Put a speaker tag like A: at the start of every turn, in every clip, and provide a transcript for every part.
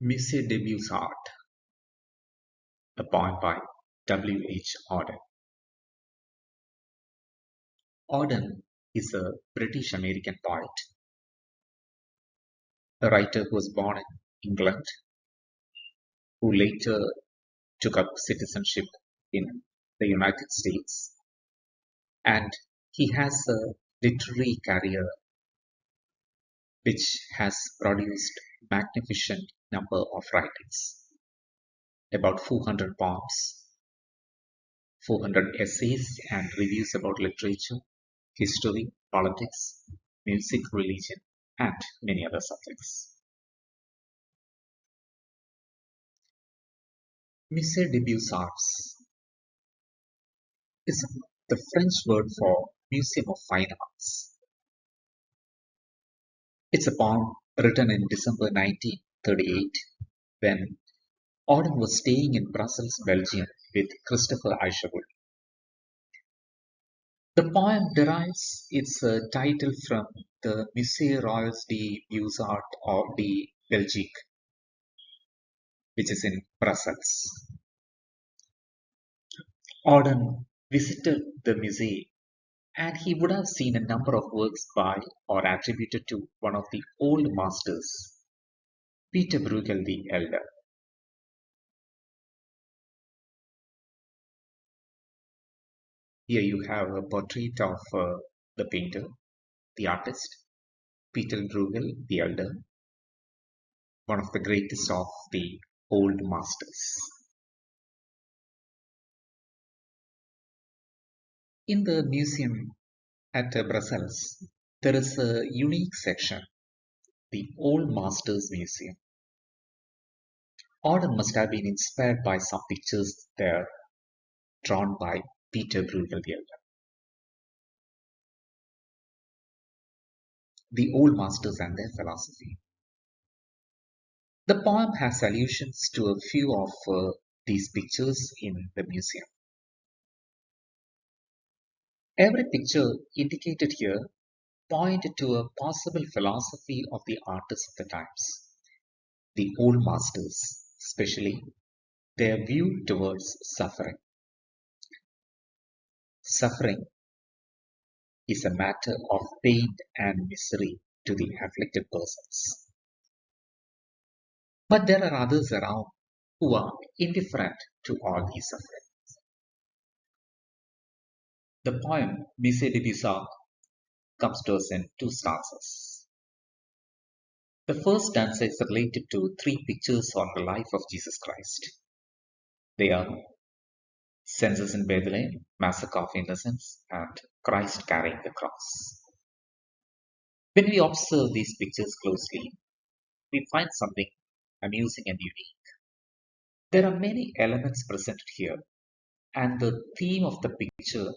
A: Musée de Beaux a poem by W H Auden. Auden is a British-American poet, a writer who was born in England, who later took up citizenship in the United States, and he has a literary career which has produced magnificent number of writings, about 400 poems, 400 essays and reviews about literature, history, politics, music, religion, and many other subjects. Musée des Beaux-Arts is the French word for Museum of Fine Arts. It's a poem written in December 1938 when Auden was staying in Brussels, Belgium with Christopher Isherwood. The poem derives its title from the Musée Royal des Beaux-Arts de Belgique, which is in Brussels. Auden visited the museum and he would have seen a number of works by or attributed to one of the old masters, Peter Bruegel the Elder. Here you have a portrait of the painter, the artist, Peter Bruegel the Elder, one of the greatest of the old masters. In the museum at Brussels, there is a unique section, the Old Masters Museum. Auden must have been inspired by some pictures there drawn by Peter Bruegel the Elder. The Old Masters and Their Philosophy. The poem has allusions to a few of these pictures in the museum. Every picture indicated here pointed to a possible philosophy of the artists of the times. The old masters, especially their view towards suffering. Suffering is a matter of pain and misery to the afflicted persons. But there are others around who are indifferent to all these sufferings. The poem Musée de Beaux comes to us in two stanzas. The first stanza is related to three pictures on the life of Jesus Christ. They are Census in Bethlehem, Massacre of Innocents, and Christ carrying the cross. When we observe these pictures closely, we find something amusing and unique. There are many elements presented here, and the theme of the picture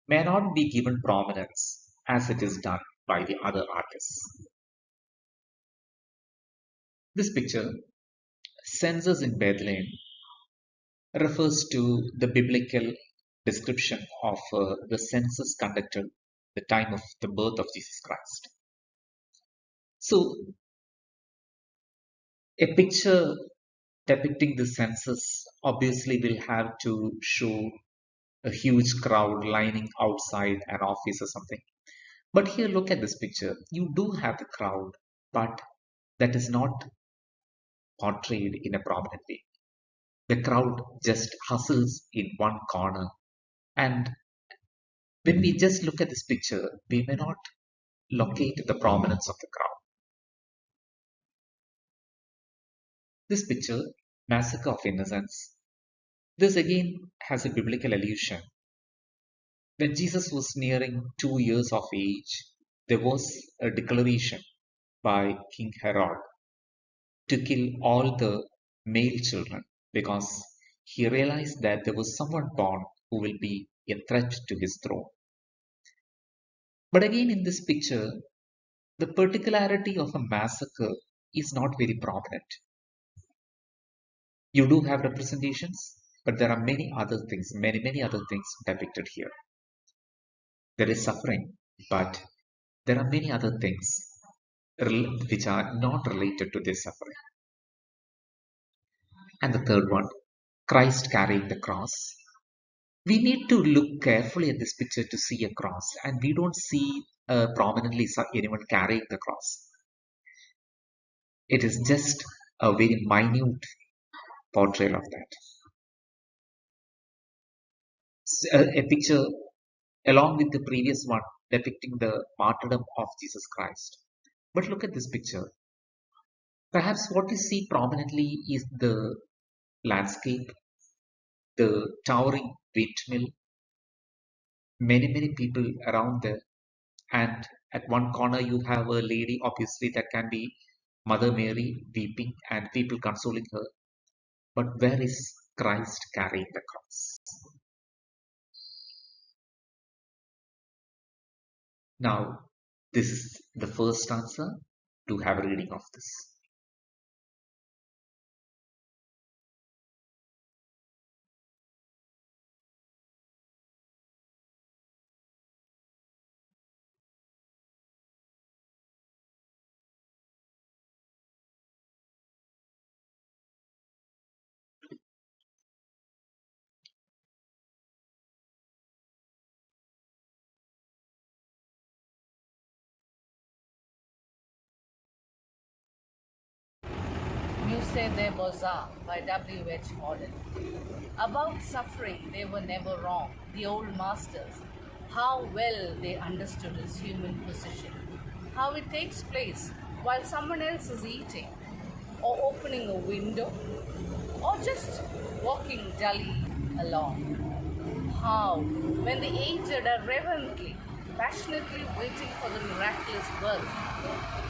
A: may not be given prominence as it is done by the other artists. This picture, Census in Bethlehem, refers to the biblical description of the census conducted the time of the birth of Jesus Christ. So, a picture depicting the census obviously will have to show a huge crowd lining outside an office or something. But here, look at this picture. You do have the crowd, but that is not portrayed in a prominent way. The crowd just hustles in one corner. And when we just look at this picture, we may not locate the prominence of the crowd. This picture, Massacre of Innocents, this again has a biblical allusion. When Jesus was nearing 2 years of age, there was a declaration by King Herod to kill all the male children because he realized that there was someone born who will be a threat to his throne. But again, in this picture, the particularity of a massacre is not very prominent. You do have representations, but there are many other things, many other things depicted here. There is suffering, but there are many other things which are not related to this suffering. And the third one, Christ carrying the cross. We need to look carefully at this picture to see a cross, and we don't see prominently anyone carrying the cross. It is just a very minute portrayal of that. A picture along with the previous one depicting the martyrdom of Jesus Christ. But look at this picture. Perhaps what we see prominently is the landscape, the towering windmill, many people around there, and at one corner you have a lady, obviously that can be Mother Mary weeping and people consoling her. But where is Christ carrying the cross? Now, this is the first answer to have a reading of this.
B: Musee de Beaux by W H Auden. About suffering, they were never wrong. The old masters, how well they understood its human position, how it takes place while someone else is eating, or opening a window, or just walking dully along. How, when the aged are reverently, passionately waiting for the miraculous birth,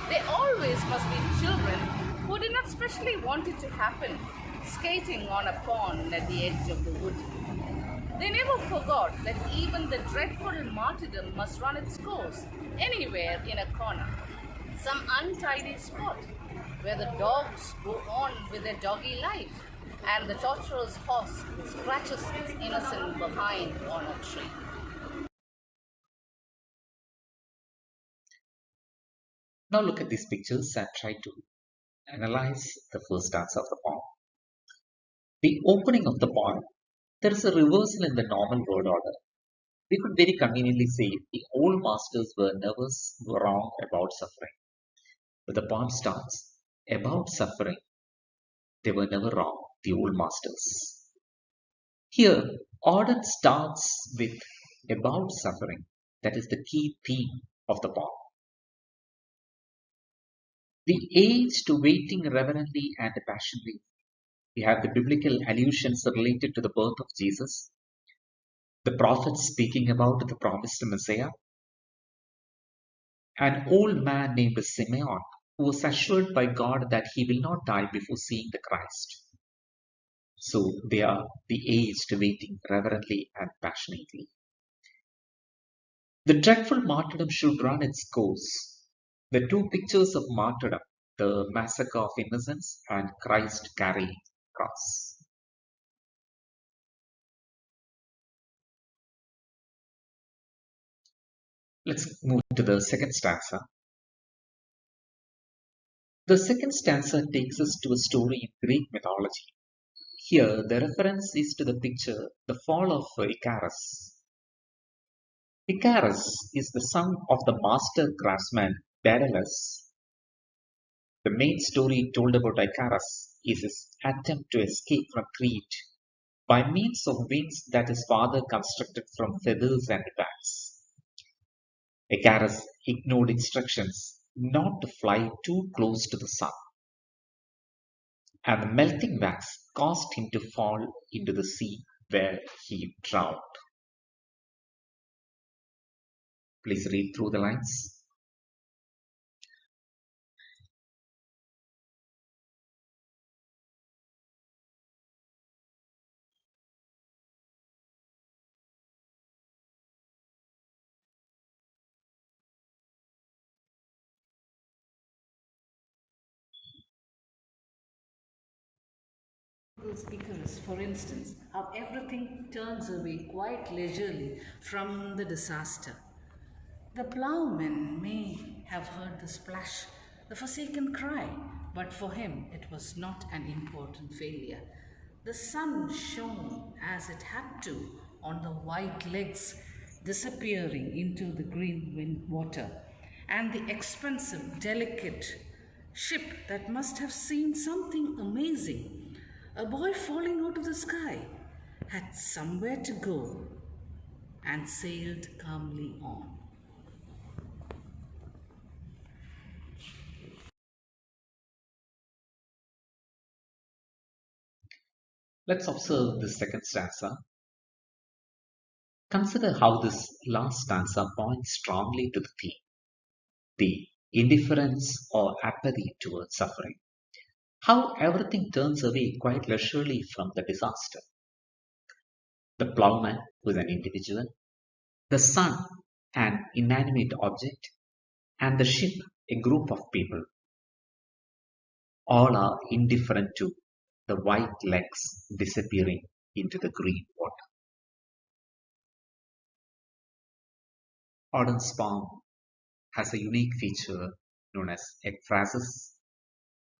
B: they always must be children who did not specially want it to happen, skating on a pond at the edge of the wood. They never forgot that even the dreadful martyrdom must run its course anywhere in a corner, some untidy spot where the dogs go on with their doggy life and the torturous horse scratches its innocent behind on a tree.
A: Now look at these pictures and try to analyze the first answer of the poem. The opening of the poem, there is a reversal in the normal word order. We could very conveniently say the old masters were never wrong about suffering. But the poem starts about suffering, they were never wrong, the old masters. Here, Auden starts with about suffering. That is the key theme of the poem. The age to waiting reverently and passionately. We have the biblical allusions related to the birth of Jesus, the prophets speaking about the promised Messiah, an old man named Simeon who was assured by God that he will not die before seeing the Christ. So they are the aged waiting reverently and passionately. The dreadful martyrdom should run its course. The two pictures of martyrdom, the massacre of innocents and Christ carrying cross. Let's move to the second stanza. The second stanza takes us to a story in Greek mythology. Here, the reference is to the picture, the fall of Icarus. Icarus is the son of the master craftsman Daedalus. The main story told about Icarus is his attempt to escape from Crete by means of wings that his father constructed from feathers and bats. Icarus ignored instructions not to fly too close to the sun, and the melting wax caused him to fall into the sea where he drowned. Please read through the lines.
B: Speakers, for instance, how everything turns away quite leisurely from the disaster. The ploughman may have heard the splash, the forsaken cry, but for him it was not an important failure. The sun shone as it had to on the white legs disappearing into the green water, and the expensive, delicate ship that must have seen something amazing, a boy falling out of the sky, had somewhere to go and sailed calmly on.
A: Let's observe the second stanza. Consider how this last stanza points strongly to the theme, the indifference or apathy towards suffering. How everything turns away quite leisurely from the disaster. The plowman was an individual, the sun an inanimate object, and the ship a group of people. All are indifferent to the white legs disappearing into the green water. Auden's poem has a unique feature known as ekphrasis.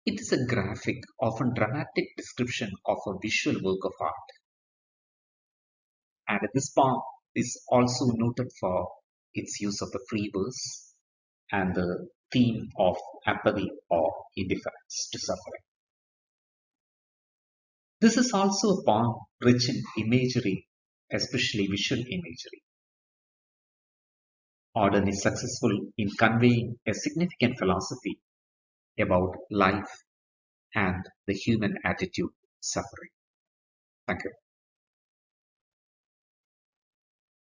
A: It is a graphic, often dramatic description of a visual work of art. And this poem is also noted for its use of the free verse and the theme of apathy or indifference to suffering. This is also a poem rich in imagery, especially visual imagery. Auden is successful in conveying a significant philosophy about life and the human attitude suffering. Thank you.